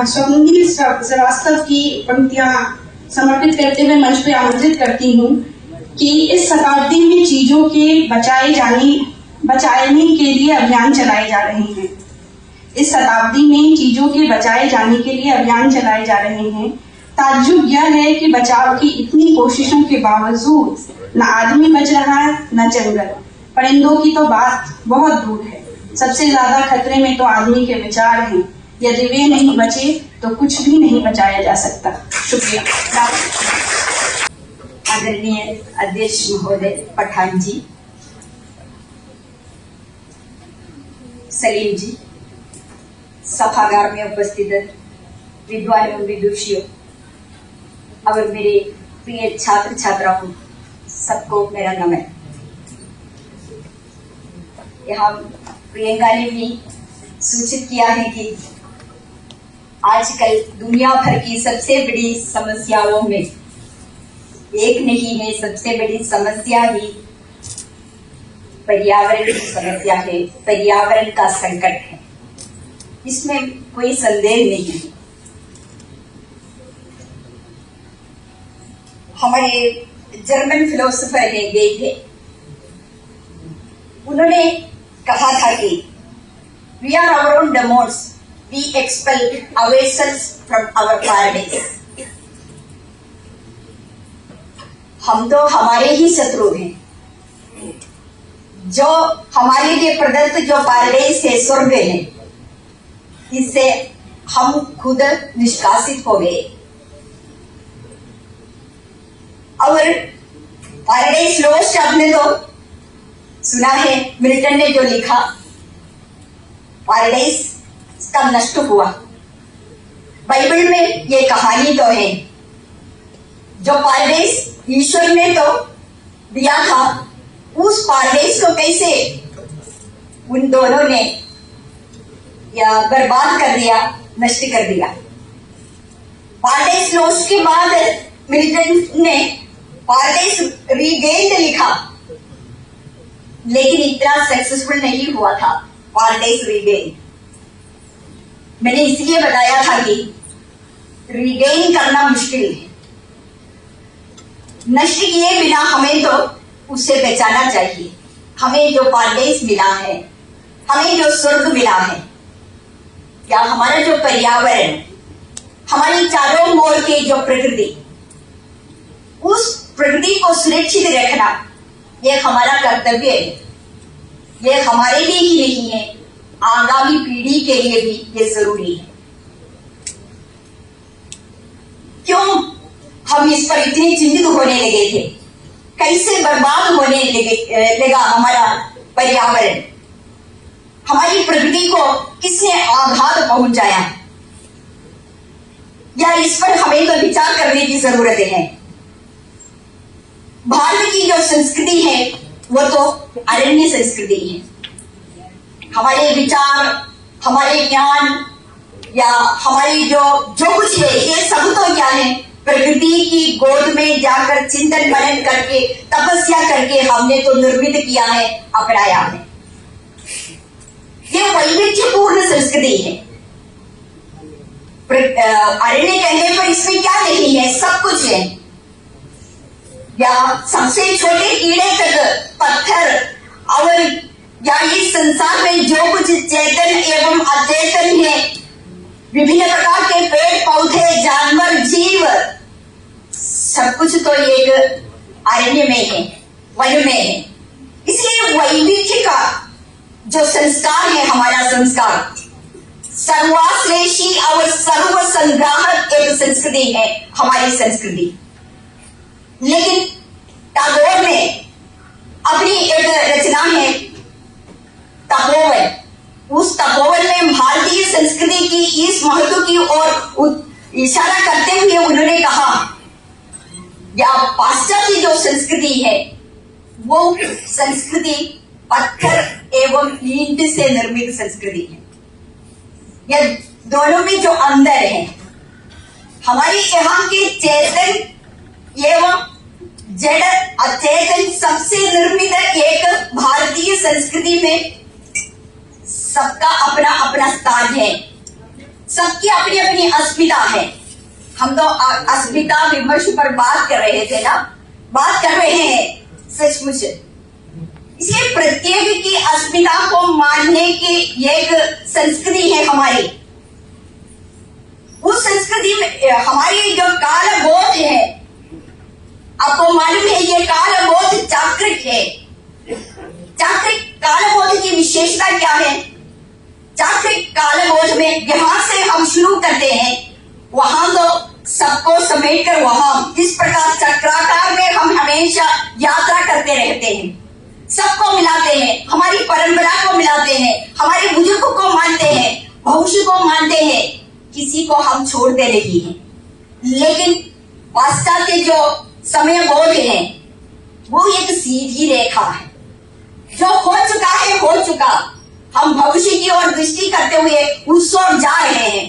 स्वप्निल श्रीवास्तव की पंक्तियां समर्पित करते हुए मंच पे आमंत्रित करती हूँ कि इस शताब्दी में चीजों के बचाने के लिए अभियान चलाए जा रहे हैं। इस शताब्दी में चीजों के बचाए जाने के लिए अभियान चलाए जा रहे हैं। ताज्जुब यह है कि बचाव की इतनी कोशिशों के बावजूद न आदमी बच रहा है न जंगल। परिंदों की तो बात बहुत दूर है। सबसे ज्यादा खतरे में तो आदमी के विचार हैं। यदि वे नहीं बचे तो कुछ भी नहीं बचाया जा सकता। शुक्रिया। आदरणीय अध्यक्ष महोदय पठान जी, सलीम जी, सभागार में उपस्थित विद्वान एवं विदुषियों और मेरे प्रिय छात्र छात्राओं, सबको मेरा नमन। यहाँ प्रियंका ने भी सूचित किया है कि आजकल दुनिया भर की सबसे बड़ी समस्याओं में एक नहीं है, सबसे बड़ी समस्या ही पर्यावरण की समस्या है, पर्यावरण का संकट है। इसमें कोई संदेह नहीं है। हमारे जर्मन फिलोसोफर है गेटे, उन्होंने कहा था कि we are our own demons, we expel ourselves from our paradise। हम तो हमारे ही शत्रु हैं। जो हमारे लिए प्रदत्त जो पैराडाइज है, स्वर्ग है, इससे हम खुद निष्कासित हो गए। और पैराडाइज लॉस्ट आपने तो सुना है, मिल्टन ने जो लिखा, पैराडाइज कब नष्ट हुआ। बाइबल में ये कहानी तो है। जो पैराडाइज ईश्वर ने तो दिया था, उस पैराडाइज को कैसे उन दोनों ने या बर्बाद कर दिया, नष्ट कर दिया। पैराडाइज लॉस्ट के बाद मिल्टन ने पैराडाइज रीगेन्ड लिखा, लेकिन इतना सक्सेसफुल नहीं हुआ था पैराडाइज रीगेन। मैंने इसलिए बताया था कि रीगेन करना मुश्किल है। नष्ट किए बिना हमें तो उससे बचाना चाहिए। हमें जो पैराडाइज मिला है, हमें जो स्वर्ग मिला है, या हमारा जो पर्यावरण, हमारी चारों ओर की जो प्रकृति, उस प्रकृति को सुरक्षित रखना ये हमारा कर्तव्य है। ये हमारे लिए ही नहीं है, आगामी पीढ़ी के लिए भी ये जरूरी है। क्यों हम इस पर इतने चिंतित होने लगे थे? कैसे बर्बाद होने लगा हमारा पर्यावरण? हमारी प्रकृति को किसने आघात पहुंचाया? या इस पर हमें तो विचार करने की जरूरत है। भारत की जो संस्कृति है वो तो अरण्य संस्कृति है। हमारे विचार, हमारे ज्ञान या हमारी जो कुछ है, ये सब तो क्या है? प्रकृति की गोद में जाकर चिंतन मनन करके, तपस्या करके हमने तो निर्मित किया है, अपनाया है। ये वैविध्यपूर्ण संस्कृति है। अरण्य कहने पर इसमें क्या नहीं है? सब कुछ है। या सबसे छोटे कीड़े तक, पत्थर, और या इस संसार में जो कुछ चेतन एवं अचेतन है, विभिन्न प्रकार के पेड़ पौधे, जानवर, जीव, सब कुछ तो एक अरण्य में है, वन में है। इसलिए वैविध्य का जो संस्कार है, हमारा संस्कार सर्वाश्लेषी और सर्व संग्राहक एक संस्कृति है हमारी संस्कृति। लेकिन टैगोर ने अपनी एक रचना है तपोवन, उस तपोवन में भारतीय संस्कृति की इस महत्व की ओर इशारा करते हुए उन्होंने कहा, या पाश्चात्य जो संस्कृति है वो संस्कृति पत्थर एवं ईंट से निर्मित संस्कृति है। यह दोनों में जो अंदर है, हमारे यहाँ के चेतन एवं जड़ अचेतन सबसे निर्मित एक भारतीय संस्कृति में सबका अपना अपना स्थान है। सबकी अपनी अपनी अस्मिता है। हम तो अस्मिता विमर्श पर बात कर रहे थे ना, बात कर रहे हैं सचमुच। इसलिए प्रत्येक की अस्मिता को मानने की एक संस्कृति है हमारी। उस संस्कृति में हमारी जो कालबोध है, आपको मालूम है ये कालबोध चाक्रिक है। चाक्रिक कालबोध की विशेषता क्या है? चाक्रिक कालबोध में जहां से हम शुरू करते हैं वहां तो सबको समेटकर वहां इस प्रकार चक्राकार में हम हमेशा यात्रा करते रहते हैं, सबको मिलाते हैं, हमारी परंपरा को मिलाते हैं, हमारे बुजुर्गों को मानते हैं, भविष्य को मानते हैं, किसी को हम छोड़ते नहीं हैं। लेकिन पाश्चात्य जो समय बोध है वो एक सीधी रेखा है, जो हो चुका है हो चुका। हम भविष्य की ओर दृष्टि करते हुए उस ओर जा रहे हैं।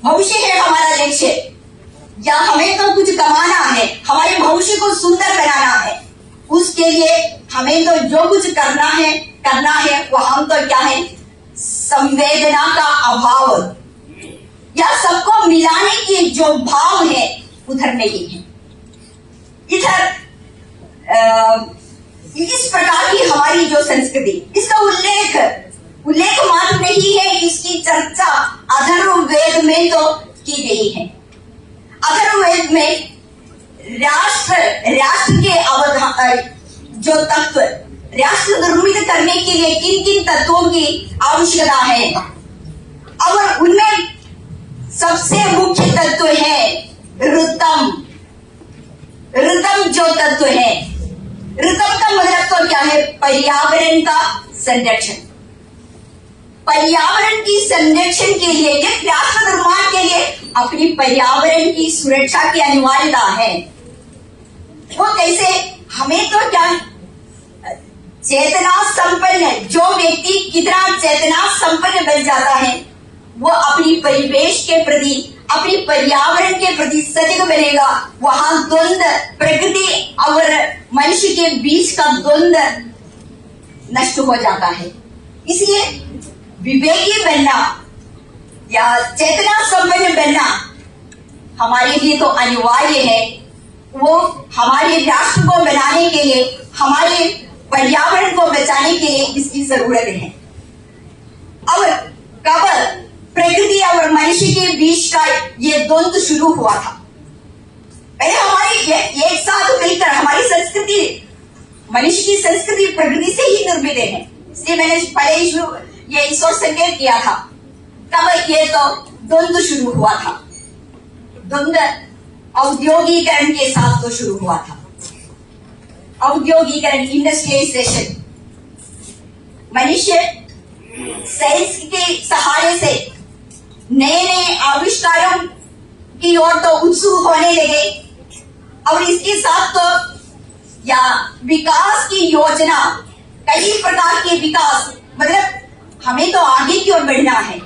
भविष्य है हमारा लक्ष्य, या हमें तो कुछ कमाना है, हमारे भविष्य को सुंदर बनाना है। उसके लिए हमें तो जो कुछ करना है वो हम तो क्या है, संवेदना का अभाव या सबको मिलाने की जो भाव है उधर नहीं है। इधर इस प्रकार की हमारी जो संस्कृति, इसका उल्लेख मात्र नहीं है, इसकी चर्चा अथर्ववेद में तो की गई है। अथर्ववेद में राष्ट्र के जो तत्व, राष्ट्र निर्मित करने के लिए किन किन तत्वों की आवश्यकता है, और उनमें सबसे मुख्य तत्व है ऋतम। ऋतम जो तत्व है, ऋतम का मतलब तो क्या है? पर्यावरण का संरक्षण। पर्यावरण की संरक्षण के लिए, एक राष्ट्र निर्माण के लिए अपनी पर्यावरण की सुरक्षा की अनिवार्यता है। वो कैसे? हमें तो क्या चेतना संपन्न, जो व्यक्ति कितना चेतना संपन्न बन जाता है वो अपनी परिवेश के प्रति, अपनी पर्यावरण के प्रति सजग बनेगा। वहां द्वंद, प्रकृति और मनुष्य के बीच का द्वंद नष्ट हो जाता है। इसलिए विवेकी बनना या चेतना संपन्न बनना हमारे लिए तो अनिवार्य है। वो हमारे राष्ट्र को बनाने के लिए, हमारे पर्यावरण को बचाने के लिए इसकी जरूरत है। और कब प्रकृति और मनुष्य के बीच का ये द्वंद्व शुरू हुआ था? पहले हमारी एक साथ मिलकर हमारी संस्कृति, मनुष्य की संस्कृति प्रकृति से ही निर्मित है। इसलिए मैंने पहले ही ये ईश्वर संकेत किया था। तब ये तो द्वंद्व शुरू हुआ था। द्वंद्व औद्योगिकरण के साथ तो शुरू हुआ था। औद्योगिकरण, इंडस्ट्रियलाइजेशन, मनुष्य साइंस के सहारे से नए नए आविष्कारों की ओर तो उत्सुक होने लगे, और इसके साथ तो या विकास की योजना, कई प्रकार के विकास, मतलब हमें तो आगे की ओर बढ़ना है,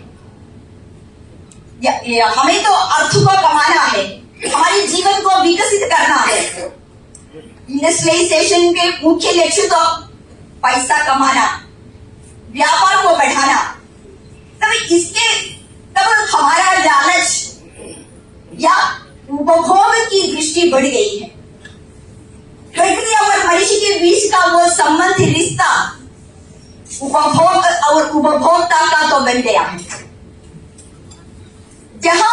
हमें तो अर्थ को कमाना है, हमारे जीवन को विकसित करना है। इंडस्ट्रियलाइजेशन के मुख्य लक्ष्य तो पैसा कमाना, व्यापार को बढ़ाना। तब हमारा लालच या उपभोग की दृष्टि बढ़ गई है। प्रकृति और मनुष्य के बीच का वो संबंध, रिश्ता उपभोग और उपभोक्ता का तो बन गया है। जहां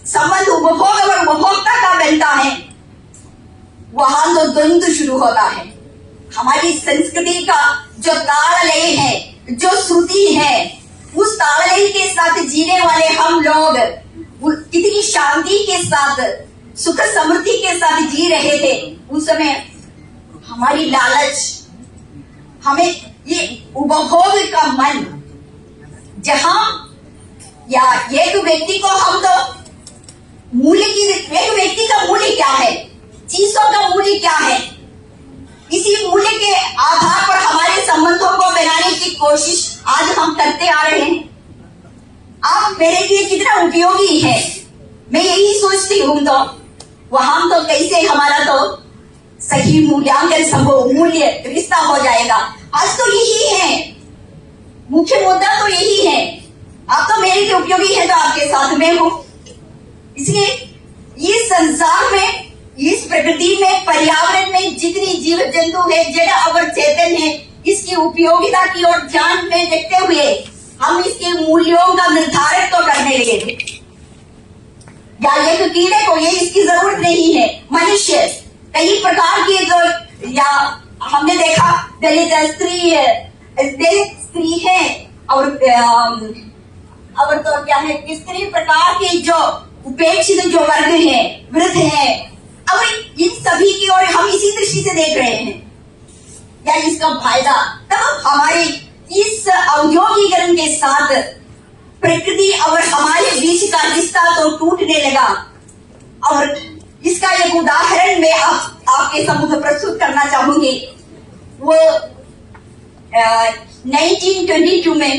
संबंध उपभोग और उपभोक्ता का बनता है वहां तो द्वंद्व शुरू होता है। हमारी संस्कृति का जो ताललय है, जो श्रुति है, उस ताललय के साथ जीने वाले हम लोग कितनी शांति के साथ, सुख समृद्धि के साथ जी रहे थे। उस समय हमारी लालच, हमें ये उपभोग का मन, जहां या एक व्यक्ति को हम तो एक व्यक्ति का मूल्य क्या है, चीजों का मूल्य क्या है, इसी मूल्य के आधार पर हमारे संबंधों को बनाने की कोशिश आज हम करते आ रहे हैं। आप मेरे लिए कितना उपयोगी है, मैं यही सोचती हूं। तो वहां तो कैसे हमारा तो सही मूल्यांकन संभव, मूल्य रिश्ता हो जाएगा। आज तो यही है, मुख्य मुद्दा तो यही है। लिए उपयोगी है तो आपके साथ में हूं। इसलिए इस संसार में, इस प्रकृति में, पर्यावरण में जितनी जीव जंतु है, जड़ और चेतन है, इसकी उपयोगिता की ओर ध्यान में देखते हुए हम इसके मूल्यों का निर्धारण तो करने लगे थे। या एक कीड़े को ये इसकी जरूरत नहीं है। मनुष्य कई प्रकार के जो, या हमने देखा दलित स्त्री है और तो क्या है, स्त्री प्रकार के जो उपेक्षित जो वर्ग है, वृद्ध है, अब इन सभी की ओर हम इसी दृष्टि से देख रहे हैं। या इसका फायदा तब हमारे इस औद्योगिकरण के साथ प्रकृति और हमारे बीच का रिश्ता तो टूटने लगा। और इसका एक उदाहरण मैं आपके सम्मुख प्रस्तुत करना चाहूंगी। वो 1922 में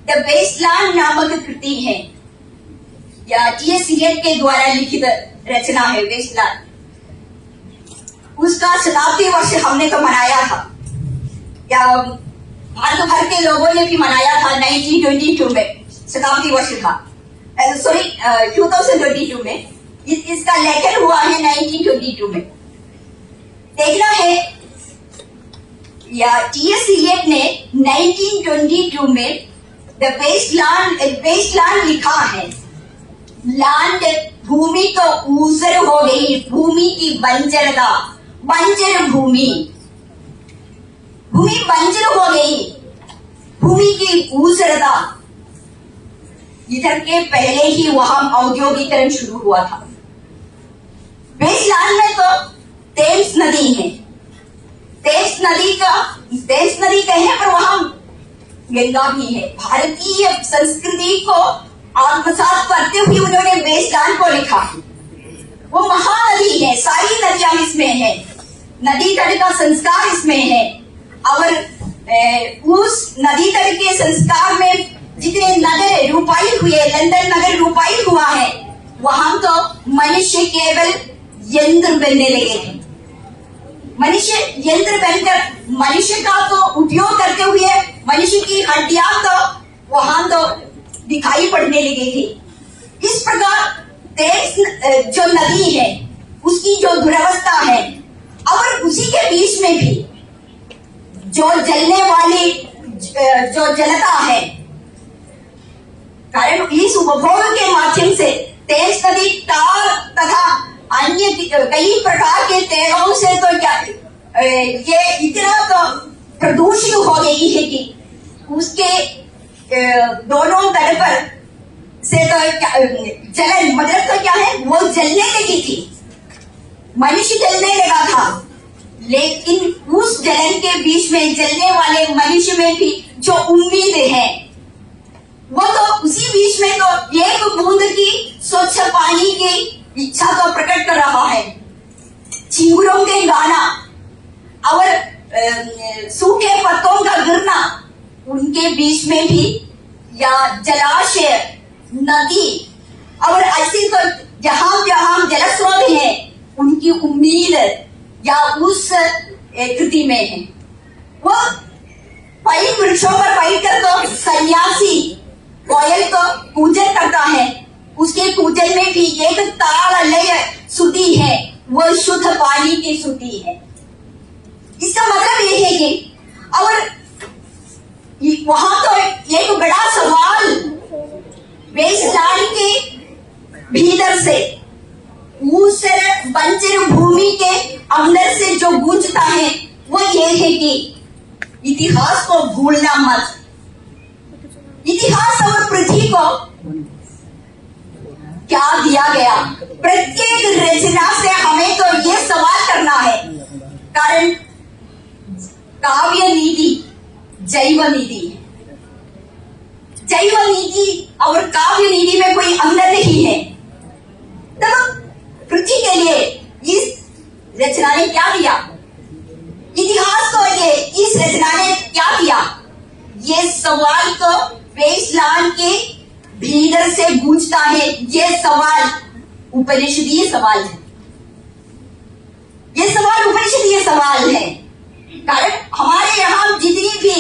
द वेस्टलैंड नामक कृति है, या टी.एस. इलियट के द्वारा लिखित रचना है वेस्टलैंड। उसका शताब्दी वर्ष हमने तो मनाया था, या भारत भर के लोगों ने भी मनाया था। 1922 में शताब्दी वर्ष था, 2022 में इसका लेखन हुआ है 1922 में। देखना है, या टी.एस. इलियट ने 1922 में द वेस्टलैंड लिखा है। लैंड, भूमि तो ऊसर हो गई, भूमि की बंजरता, बंजर भूमि बंजर हो गई, भूमि की ऊसरता। इधर के पहले ही वहां औद्योगिकरण शुरू हुआ था। वेस्टलैंड में तो टेम्स नदी है, टेम्स नदी कहे पर वहां गंगा भी है। भारतीय संस्कृति को आत्मसात करते हुए उन्होंने वेस्टलैंड को लिखा। वो महानदी है, सारी नदियां इसमें है, नदी तट का संस्कार इसमें है। और उस नदी तट के संस्कार में जितने नगर रूपाई हुए, लंदन नगर रूपाई हुआ है, वहां तो मनुष्य केवल यंत्र बनने लगे थे। मनुष्य यंत्र बनकर मनुष्य का तो उपयोग करते हुए मनुष्य की हड्डियां तो वहां तो दिखाई पड़ने लगी थी। इस प्रकार जो नदी है उसकी जो दुरावस्था है, और उसी के बीच में भी जो जलने वाली जो जलता है, कारण इस उपभोग के माध्यम से तेज नदी टार तथा अन्य कई प्रकार के तेलों से तो क्या ये इतना तो प्रदूषित हो गई है कि उसके दोनों तरफ से तो जलन, मतलब तो क्या है, वो जलने लगी थी, मनुष्य जलने लगा था। लेकिन उस जलन के बीच में जलने वाले मनुष्य में भी जो उम्मीद है, वो तो उसी बीच में तो एक बूंद की स्वच्छ पानी की इच्छा तो प्रकट कर रहा है। चिंगुरों के गाना और सूखे पत्तों का गिरना, उनके बीच में भी या जलाशय, नदी और ऐसे तो जहां जहां जलस्रोत है, उनकी उम्मीद या उस कृति में है। वो पाइन वृक्षों पर बैठकर तो सन्यासी कोयल तो पूजन करता है, उसके पूजन में भी एक ताल लय श्रुति है, वो शुद्ध पानी की श्रुति है। इसका मतलब ये है कि और वहां तो एक बड़ा सवाल वेस्टलैंड के भीतर से, उस बंजर भूमि के अंदर से जो गूंजता है, वो ये है कि इतिहास को भूलना मत। इतिहास और पृथ्वी को क्या दिया गया, प्रत्येक रचना से हमें तो ये सवाल करना है, कारण काव्य नीति जैव नीति है। जैव नीति और काव्य नीति में कोई अंतर नहीं है। तब पृथ्वी के लिए इस रचना ने क्या दिया, इतिहास को ये इस रचना ने क्या दिया, ये सवाल तो वेस्टलैंड के भीतर से गूंजता है। ये सवाल उपनिषदीय सवाल है, ये सवाल उपनिषदीय सवाल है। कारण हमारे यहाँ जितनी भी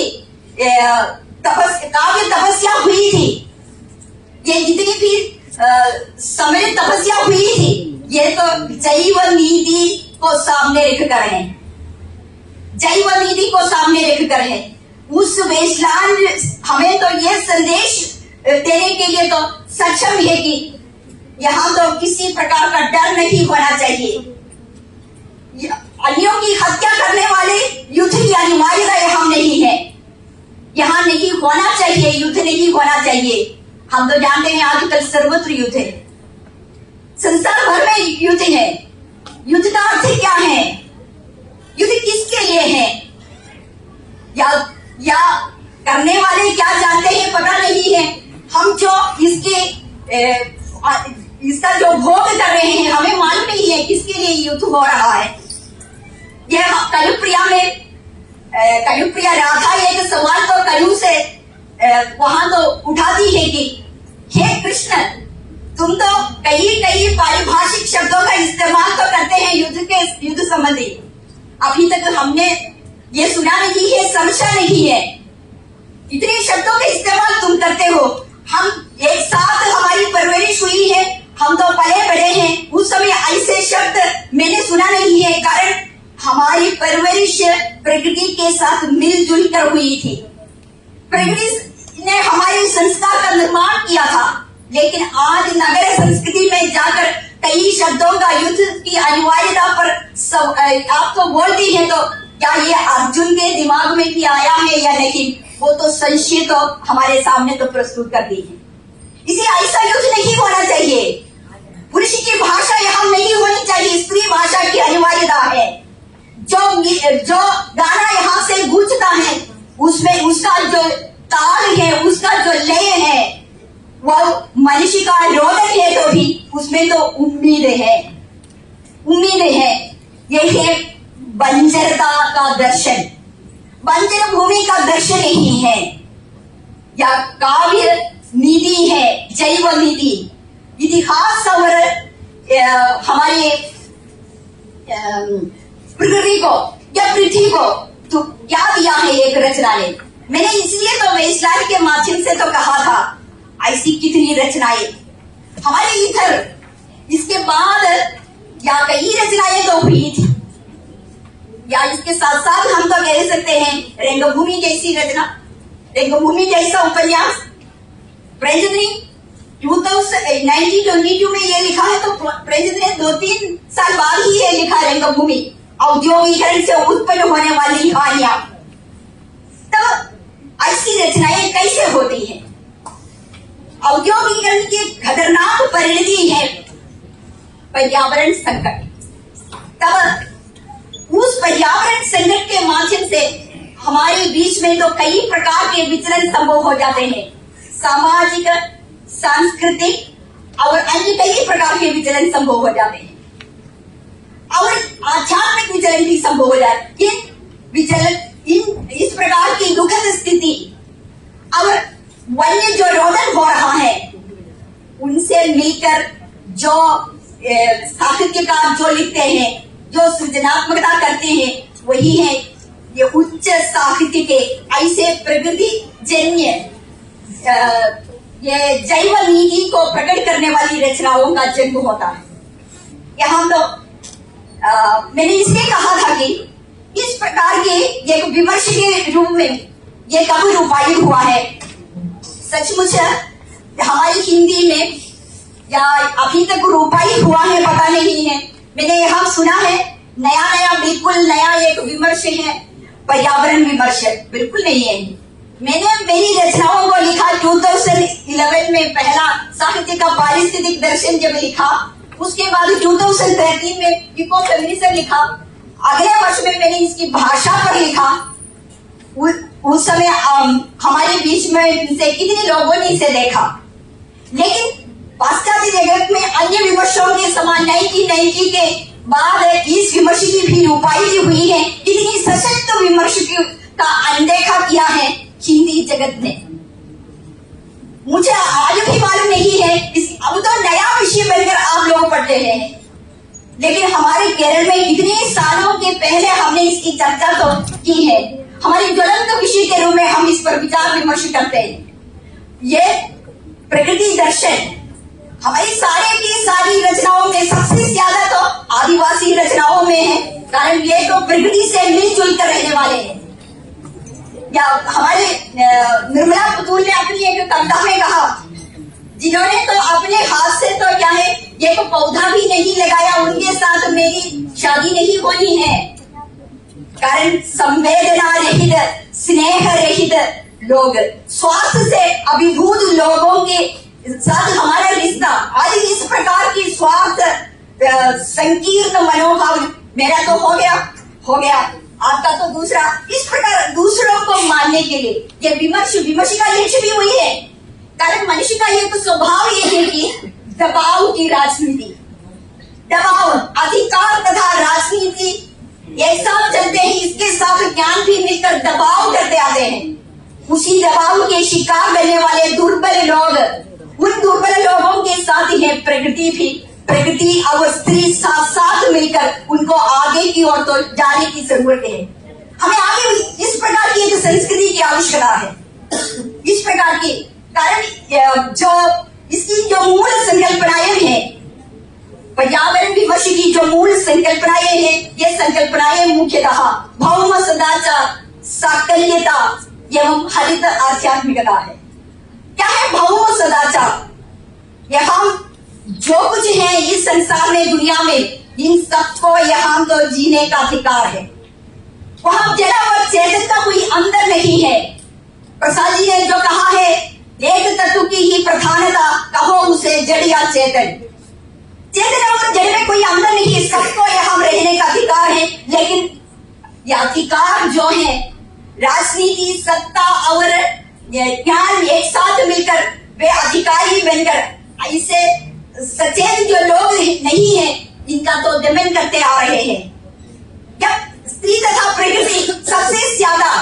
काव्य तपस्या हुई थी, ये जितनी भी सम्मिलित तपस्या हुई थी, ये तो जैव नीति को सामने रखकर है, जैव नीति को सामने रखकर है। उस वेस्टलैंड हमें तो ये संदेश देने के लिए तो सक्षम है कि यहाँ तो किसी प्रकार का डर नहीं होना चाहिए। अन्यों की हत्या करने वाले युद्ध की अनिवार्यता यहाँ नहीं है, यहाँ नहीं होना चाहिए, युद्ध नहीं होना चाहिए। हम तो जानते हैं आजकल सर्वत्र युद्ध है, संसार भर में युद्ध है। युद्ध का अर्थ क्या है? युद्ध किसके लिए है? या करने वाले क्या जानते हैं पता नहीं है। हम जो इसका जो भोग कर रहे हैं हमें मालूम नहीं है किसके लिए युद्ध हो रहा है। यह कलयुप्रिया राधा एक सवाल तो कलयु से वहां तो उठाती है कि हे कृष्ण, तुम तो कई पारिभाषिक शब्दों का इस्तेमाल तो करते हैं युद्ध संबंधी, अभी तक हमने ये सुना नहीं है, समझा नहीं है। इतने शब्दों का इस्तेमाल तुम करते हो। हम एक साथ हमारी परवरिश हुई है, हम तो पले बड़े हैं, उस समय ऐसे शब्द मैंने सुना नहीं है, कारण हमारी परवरिश प्रकृति के साथ मिलजुल कर हुई थी। प्रकृति ने हमारे संस्कार का निर्माण किया था, लेकिन आज नगर संस्कृति में जाकर कई शब्दों का युद्ध की अनिवार्यता पर आप तो बोलती हैं, तो क्या ये अर्जुन के दिमाग में भी आया है या नहीं, वो तो संशय तो हमारे सामने तो प्रस्तुत कर दी है। इसे ऐसा युद्ध नहीं होना चाहिए। पुरुष की भाषा यहाँ नहीं होनी चाहिए, स्त्री भाषा की अनिवार्यता है। जो गाना यहाँ से गूंजता है उसमें उसका जो ताल है, उसका जो लय है, वो मनुष्य का रोदन है, तो भी उसमें तो उम्मीद है। यह है बंजरता का दर्शन, बंजर भूमि का दर्शन नहीं है, या काव्य नीति है, जैव नीति। इतिहास और हमारे प्रकृति को या पृथ्वी को तो क्या दिया है एक रचना ने। मैंने इसलिए तो वेस्टलैंड के माध्यम से तो कहा था, ऐसी कितनी रचनाएं हमारे इधर, इसके बाद या कई रचनाएं तो हुई थी, या इसके साथ साथ हम तो कह सकते हैं रंगभूमि जैसी रचना, रंगभूमि जैसा उपन्यास। प्रेमचंद ने 1922 में ये लिखा है, तो प्रेमचंद ने 2-3 साल बाद ही ये लिखा रंगभूमि, औद्योगिकरण से उत्पन्न होने वाली कहानियां। तब ऐसी रचनाएं कैसे होती हैं? औद्योगिकरण की खतरनाक परिणति है पर्यावरण संकट। तब उस पर्यावरण संकट के माध्यम से हमारे बीच में तो कई प्रकार के विचलन संभव हो जाते हैं, सामाजिक, सांस्कृतिक और अन्य कई प्रकार के विचलन संभव हो जाते हैं, और आध्यात्मिक विचलन भी संभव हो जाए। इस प्रकार की दुखद स्थिति और वन्य जो रोदन हो रहा है, उनसे मिलकर जो साहित्यकार जो लिखते हैं, जो सृजनात्मकता करते हैं, वही है ये उच्च साहित्य के ऐसे प्रकृति जन्य ये जैव नीति को प्रकट करने वाली रचनाओं का जन्म होता है। यहाँ तो मैंने इसलिए कहा था कि इस प्रकार के एक विमर्श के रूप में ये कब रूपायित हुआ है। सचमुच हमारी हिंदी में या अभी तक रूपायित हुआ है पता नहीं है। मैंने यहाँ सुना है नया बिल्कुल नया एक विमर्श है, पर्यावरण विमर्श, बिल्कुल नहीं है। मैंने मेरी रचनाओं को लिखा 2011 में, पहला साहित्य का पारिस्थितिक दर्शन जब लिखा, उसके बाद 2013 में इको फेमिनिज्म लिखा, अगले वर्ष में मैंने इसकी भाषा पर लिखा। उस समय हमारे बीच में से कितने लोगों ने इसे देखा, लेकिन पाश्चात्य जगत में अन्य विमर्शों के समान नई के बाद इस विमर्श की भी रूपायित हुई है। इतनी सशक्त विमर्श का अनदेखा किया है हिंदी जगत ने। मुझे आज भी मालूम नहीं है, अब तो नया विषय बनकर आप लोग पढ़ते हैं, लेकिन हमारे केरल में इतने सालों के पहले हमने इसकी चर्चा तो की है। हमारे ज्वलंत विषय के रूप में हम इस पर विचार विमर्श करते हैं। ये प्रकृति दर्शन हमारी सारे की सारी रचनाओं में सबसे ज्यादा तो आदिवासी रचनाओं में है, कारण ये तो प्रकृति से मिलजुल कर रहने वाले हैं। या हमारे निर्मला पुतुल ने अपनी एक कविता में कहा, जिन्होंने तो अपने हाथ से तो क्या है ये तो पौधा भी नहीं लगाया, उनके साथ मेरी शादी नहीं होनी है, कारण संवेदना रहित स्नेह रहित लोग, स्वार्थ से अभिभूत लोगों के साथ हमारा रिश्ता आज इस प्रकार की स्वार्थ संकीर्ण मनोभाव, मेरा तो हो गया आपका तो दूसरा, इस प्रकार दूसरों को मानने के लिए ये विमर्श का लक्ष्य भी वही है, कारण मनुष्य का ये तो स्वभाव ये है कि दबाव की राजनीति, दबाव अधिकार तथा राजनीति एक साथ चलते हैं, इसके साथ ज्ञान भी मिलकर दबाव करते आते हैं। उसी दबाव के शिकार बनने वाले दुर्बल लोग, उन दुर्बल लोगों के साथ ही प्रकृति भी, प्रकृति और स्त्री साथ साथ मिलकर उनको आगे की ओर तो जाने की जरूरत है। हमें आगे इस प्रकार की एक संस्कृति की आवश्यकता है, इस प्रकार की, कारण जो इसकी जो मूल संकल्पनाएं हैं, पर्यावरण विमर्श की जो मूल संकल्पनाएं हैं, ये संकल्पनाएं मुख्यतः भौम सदाचार, साकल्यता एवं हरित आध्यात्मिकता है। क्या है भौम सदाचार? यहाँ जो कुछ है इस संसार में, दुनिया में, इन सबको यहाँ तो जीने का अधिकार है। वहां जड़ा और चेतन का कोई अंदर नहीं है। प्रसाद जी ने जो कहा है, एक तत्व की ही प्रधानता, कहो उसे जड़ या चेतन। चेतन और जड़ में कोई अंदर नहीं है, सबको यहाँ रहने का अधिकार है। लेकिन ये अधिकार जो है राजनीति, सत्ता और ज्ञान एक साथ मिलकर वे अधिकारी बनकर ऐसे सचेत जो लोग नहीं है, इनका तो दमन करते आ रहे हैं। जब स्त्री तथा प्रकृति सबसे ज्यादा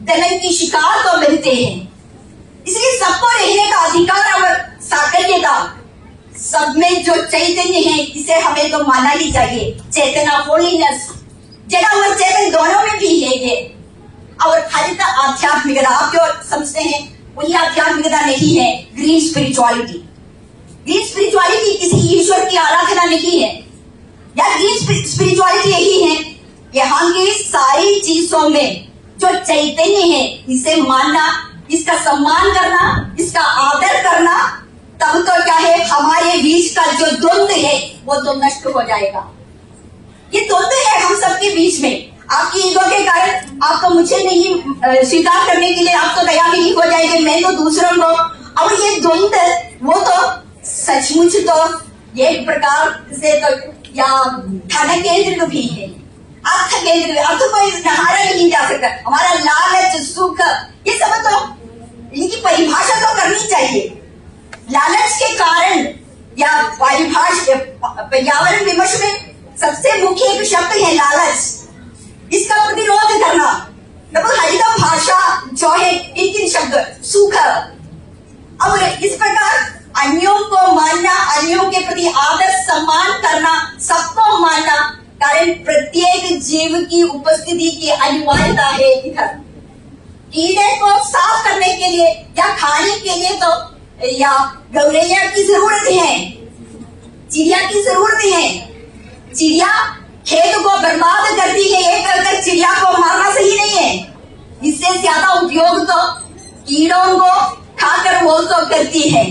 दमन की शिकार तो बनते हैं, इसलिए सबको रहने का अधिकार और साकल्यता, सब में जो चैतन्य है इसे हमें तो मानना ही चाहिए। चेतना, होलीनेस, जड़ा और चेतन दोनों में भी है ये। और हरित आध्यात्मिकता, आप जो समझते हैं वही आध्यात्मिकता नहीं है, ग्रीन स्पिरिचुअलिटी। ग्रीन स्पिरिचुअलिटी किसी ईश्वर की आराधना नहीं है, या ग्रीन स्पिरिचुअलिटी यही है, यहाँ की सारी चीजों में जो चैतन्य है इसे मानना, इसका सम्मान करना, इसका आदर करना, तब तो क्या है हमारे बीच का जो द्वंद्व है वो तो नष्ट हो जाएगा। ये द्वंद्व है हम सबके बीच में, आपकी ईगो के कारण आपको मुझे नहीं स्वीकार करने के लिए आप तो तैयार नहीं हो जाएंगे, मैं तो दूसरों को, और ये द्वंद्व वो तो सचमुच तो एक प्रकार से तो या धन केंद्र भी है, अर्थ केंद्र, अर्थ को नहारा नहीं जा सकता। हमारा लालच, सुख, ये सब तो इनकी परिभाषा तो करनी चाहिए। लालच के कारण या पर्यावरण विमर्श में सबसे मुख्य एक शब्द है लालच, इसका प्रतिरोध करना। मतलब हरित भाषा जो है इन शब्द सुख, और इस प्रकार अन्यों को मानना, अन्यों के प्रति आदर सम्मान करना, सबको मानना, कारण प्रत्येक जीव की उपस्थिति की अनिवार्यता है। इधर कीड़े को साफ करने के लिए या खाने के लिए तो या गौरैया की जरूरत है, चिड़िया की जरूरत है। चिड़िया खेत को बर्बाद करती है, एक अगर चिड़िया को मारना सही नहीं है, इससे ज्यादा उपयोग तो कीड़ों को खाकर वो तो करती है।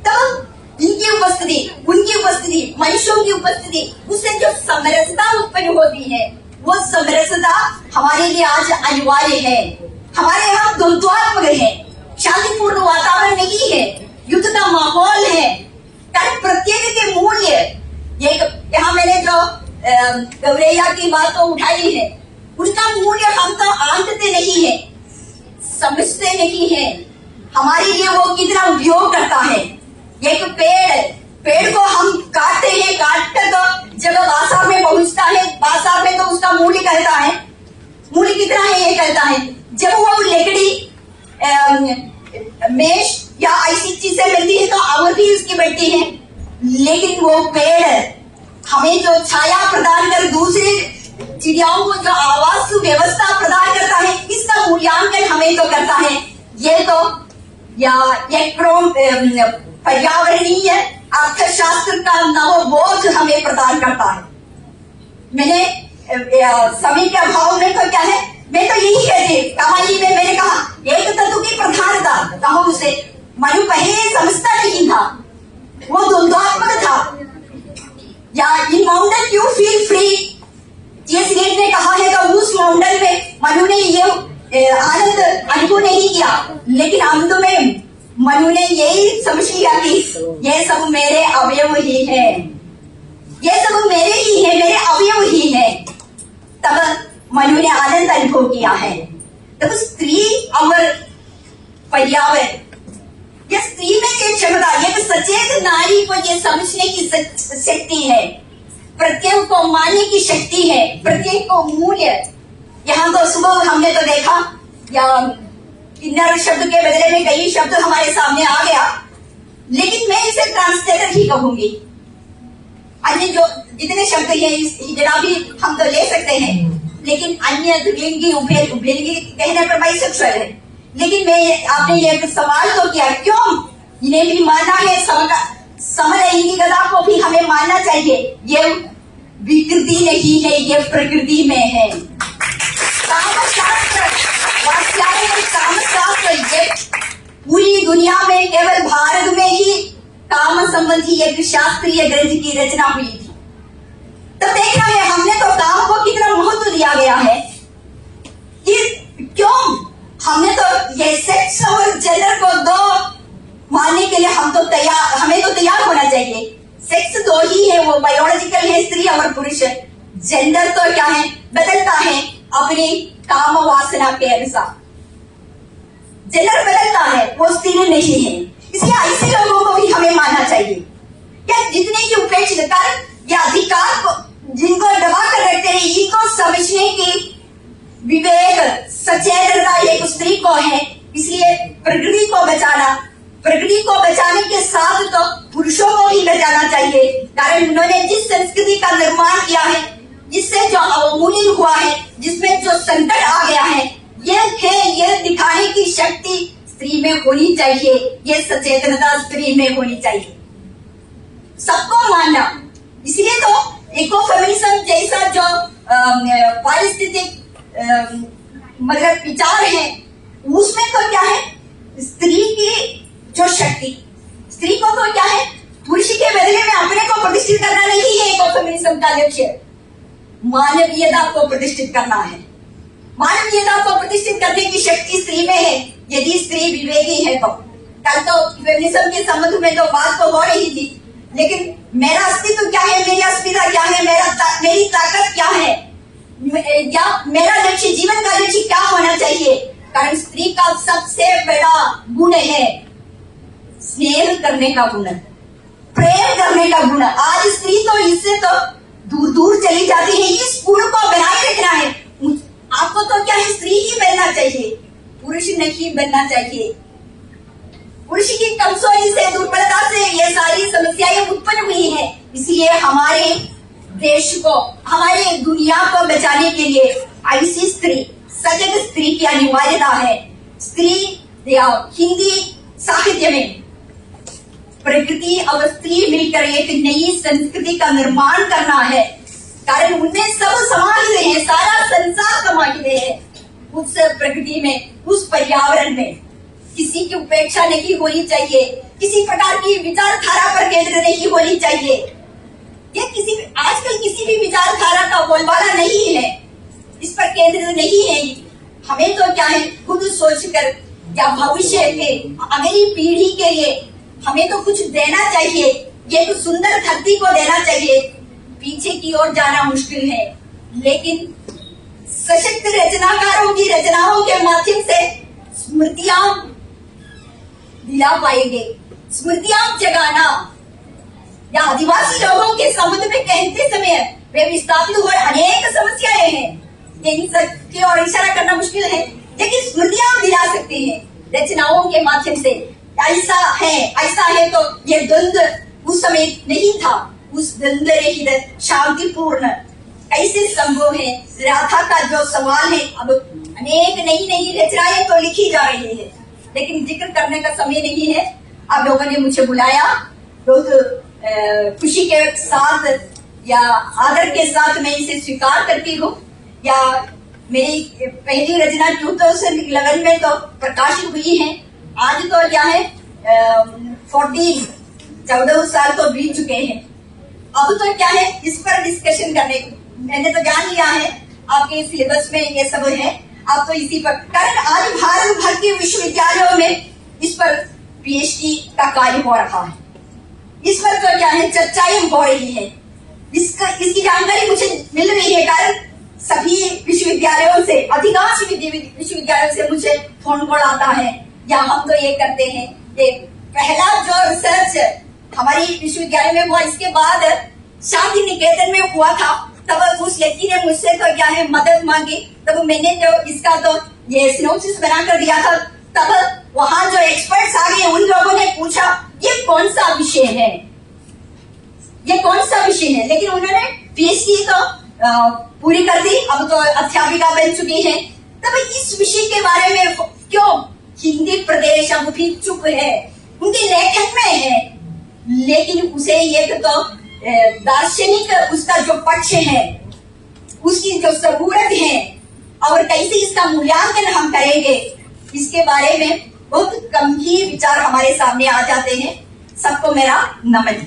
तब इनकी उपस्थिति, उनकी उपस्थिति, मनुष्यों की उपस्थिति, उससे जो समरसता उत्पन्न होती है, वो समरसता हमारे लिए आज अनिवार्य है। हमारे यहाँ द्वंद्वात्मक है, शांतिपूर्ण वातावरण नहीं है, युद्ध का माहौल है, कारण प्रत्येक के मूल्य, यहाँ मैंने जो गौरैया की बात तो उठाई है, उनका मूल्य हम तो आंकते नहीं है, समझते नहीं है, हमारे लिए वो कितना उपयोग करता है। एक पेड़ को हम काटते हैं, काट कर तो जब बाजार में पहुंचता है, बाजार में तो उसका मूल्य कहता है, मूल्य कितना है ये कहता है। जब वो लकड़ी मेष या ऐसी चीजें मिलती है तो और भी उसकी बढ़ती है, लेकिन वो पेड़ हमें जो छाया प्रदान कर दूसरी चिड़ियाओं को जो आवास व्यवस्था प्रदान करता है, इसका मूल्यांकन हमें तो करता है। ये तो या पर्यावरणीय अर्थशास्त्र का नवबोध हमें प्रदान करता है। मैंने समय के अभाव में तो क्या है, मैं तो यही कहती कहानी में मैंने कहा एक तत्व की प्रधानता कहो उसे मनु पहले समझता नहीं था, वो द्वंद्वात्मक था। या in mountain you feel free, ये सीट ने कहा है तो उस माउंटेन में मनु ने ये आनंद अनुभव नहीं किया, लेकिन अंत में मनु ने यही समझ लिया कि ये सब मेरे अवयव ही है, ये सब मेरे ही है, मेरे अवयव ही है। तब मनु ने आनंद अनुभव किया है। तब स्त्री और पर्यावरण, ये स्त्री में ये क्षमता, ये सचेत नारी को ये समझने की शक्ति है, प्रत्येक को मानने की शक्ति है, प्रत्येक को मूल्य। यहाँ तो सुबह हमने तो देखा या किन्नर शब्द के बदले में कई शब्द हमारे सामने आ गया, लेकिन मैं इसे ट्रांसलेटर ही कहूंगी। अन्य जो जितने शब्द हैं जरा भी हम तो ले सकते हैं, लेकिन अन्य द्विलिंगी उभयलिंगी कहने पर बाइसेक्सुअल है। लेकिन मैं आपने ये सवाल तो किया क्यों इन्हें भी मानना है, समलैंगिकता को भी हमें मानना चाहिए। ये विकृति नहीं है, ये प्रकृति में है। कामशास्त्र ये पूरी दुनिया में केवल भारत में ही काम संबंधी एक शास्त्रीय ग्रंथ की रचना हुई थी। तब देखना है हमने तो काम को कितना महत्व दिया गया है कि क्यों हमने तो ये सेक्स और जेंडर को दो मानने के लिए हमें तो तैयार होना चाहिए। सेक्स दो ही है, वो बायोलॉजिकल है, स्त्री और पुरुष। जेंडर तो क्या है, बदलता है अपनी काम वासना के अनुसार। जेंडर बदलता है, वो स्त्री नहीं है। इसलिए ऐसे लोगों को भी हमें मानना चाहिए। क्या जितने की उपेक्षित कर या अधिकार को जिनको दबा कर रखते हैं, इनको समझने की विवेक सचेतनता एक स्त्री को है। इसलिए प्रकृति को बचाना, प्रकृति को बचाने के साथ तो पुरुषों को भी बचाना चाहिए, कारण उन्होंने जिस संस्कृति का निर्माण किया है, जिससे जो अवमूल्यन हुआ है, जिसमें जो संकट आ गया है, ये दिखाने की शक्ति स्त्री में होनी चाहिए, ये सचेतनता स्त्री में होनी चाहिए। सबको मानना, इसलिए तो इको फेमिनिज्म जैसा जो पारिस्थितिक मतलब विचार है, उसमें तो क्या है, स्त्री की जो शक्ति, स्त्री को तो क्या है, पुरुष के बदले में अपने को प्रतिष्ठित करना नहीं है। इको फेमिनिज्म का लक्ष्य मानवीयता को प्रतिष्ठित करना है। मानवीयता को प्रतिष्ठित करने की शक्ति स्त्री में है, यदि स्त्री विवेकी है तो। कल तो फेमिनिज्म के संबंध में तो बात तो हो रही थी, लेकिन मेरा अस्तित्व क्या है, मेरी अस्मिता क्या है, मेरी ताकत क्या है, या मेरा लक्ष्य, जीवन का लक्ष्य क्या होना चाहिए। कारण स्त्री का सबसे बड़ा गुण है स्नेह करने का गुण, प्रेम करने का गुण। आज स्त्री तो इससे तो दूर दूर चली जाती है। इस गुण को बनाए रखना है। आपको तो क्या है, स्त्री ही बनना चाहिए, पुरुष नहीं बनना चाहिए। पुरुष की कमजोरी से, दुर्बलता से ये सारी समस्याएं उत्पन्न हुई है। इसलिए हमारे देश को, हमारे दुनिया को बचाने के लिए ऐसी स्त्री, सजग स्त्री की अनिवार्यता है। स्त्री या हिंदी साहित्य में प्रकृति और स्त्री मिलकर एक नई संस्कृति का निर्माण करना है, कारण उनमें सब समाहित है, सारा संसार समाहित है उस प्रकृति में, उस पर्यावरण में। किसी की उपेक्षा नहीं होनी चाहिए, किसी प्रकार की विचारधारा पर केंद्र नहीं होनी चाहिए। ये आजकल किसी भी विचारधारा का बोलबाला नहीं है, इस पर केंद्र नहीं है। हमें तो क्या है, खुद सोचकर या भविष्य के अगली पीढ़ी के लिए हमें तो कुछ देना चाहिए, ये कुछ सुंदर धरती को देना चाहिए। पीछे की ओर जाना मुश्किल है, लेकिन सशक्त रचनाकारों की रचनाओं के माध्यम से स्मृतियां दिला पाएंगे। स्मृतियां जगाना या आदिवासी लोगों के संबंध में कहते समय वे विस्थापित हो अनेक समस्याएं हैं, इन सब की ओर इशारा करना मुश्किल है, लेकिन स्मृतियां दिला सकते हैं रचनाओं के माध्यम से। ऐसा है तो ये द्वंद्व उस समय नहीं था, उस द्वंद्व रहित शांतिपूर्ण कैसे संभव है। राधा का जो सवाल है, अब अनेक नई नई रचनाएं तो लिखी जा रही है, लेकिन जिक्र करने का समय नहीं है। आप लोगों ने मुझे बुलाया, बहुत खुशी के साथ या आदर के साथ मैं इसे स्वीकार करती हूँ। या मेरी पहली रचना 2011 में तो प्रकाशित हुई है। आज तो क्या है 14 साल तो बीत चुके हैं। अब तो क्या है इस पर डिस्कशन करने को मैंने तो जान लिया है, आपके सिलेबस में ये सब है। आप तो इसी पर, कारण आज भारत भर के विश्वविद्यालयों में इस पर पीएचडी का कार्य हो रहा है। इस पर तो क्या है चर्चाएं हो रही है। इसकी जानकारी मुझे मिल रही है, कारण सभी विश्वविद्यालयों से, अधिकांश विश्वविद्यालयों से मुझे फोन कॉल आता है, या हम तो ये करते हैं। ये पहला जो रिसर्च हमारी विश्वविद्यालय में हुआ, इसके बाद शांति निकेतन में हुआ था। तब उस व्यक्ति ने मुझसे तो क्या है मदद मांगी, तब मैंने जो इसका तो ये सिनोप्सिस बना कर दिया था। तब वहां जो एक्सपर्ट्स आ गए, उन लोगों ने पूछा ये कौन सा विषय है, ये कौन सा विषय है। लेकिन उन्होंने पीएचडी तो पूरी कर दी, अब तो अध्यापिका बन चुकी है। तब इस विषय के बारे में क्यों हिंदी प्रदेश अब भी चुप है, उनके लेखन में है, लेकिन उसे एक तो दार्शनिक उसका जो पक्ष है, उसकी जो जरूरत है और कैसे इसका मूल्यांकन हम करेंगे, इसके बारे में बहुत कम ही विचार हमारे सामने आ जाते हैं। सबको मेरा नमन।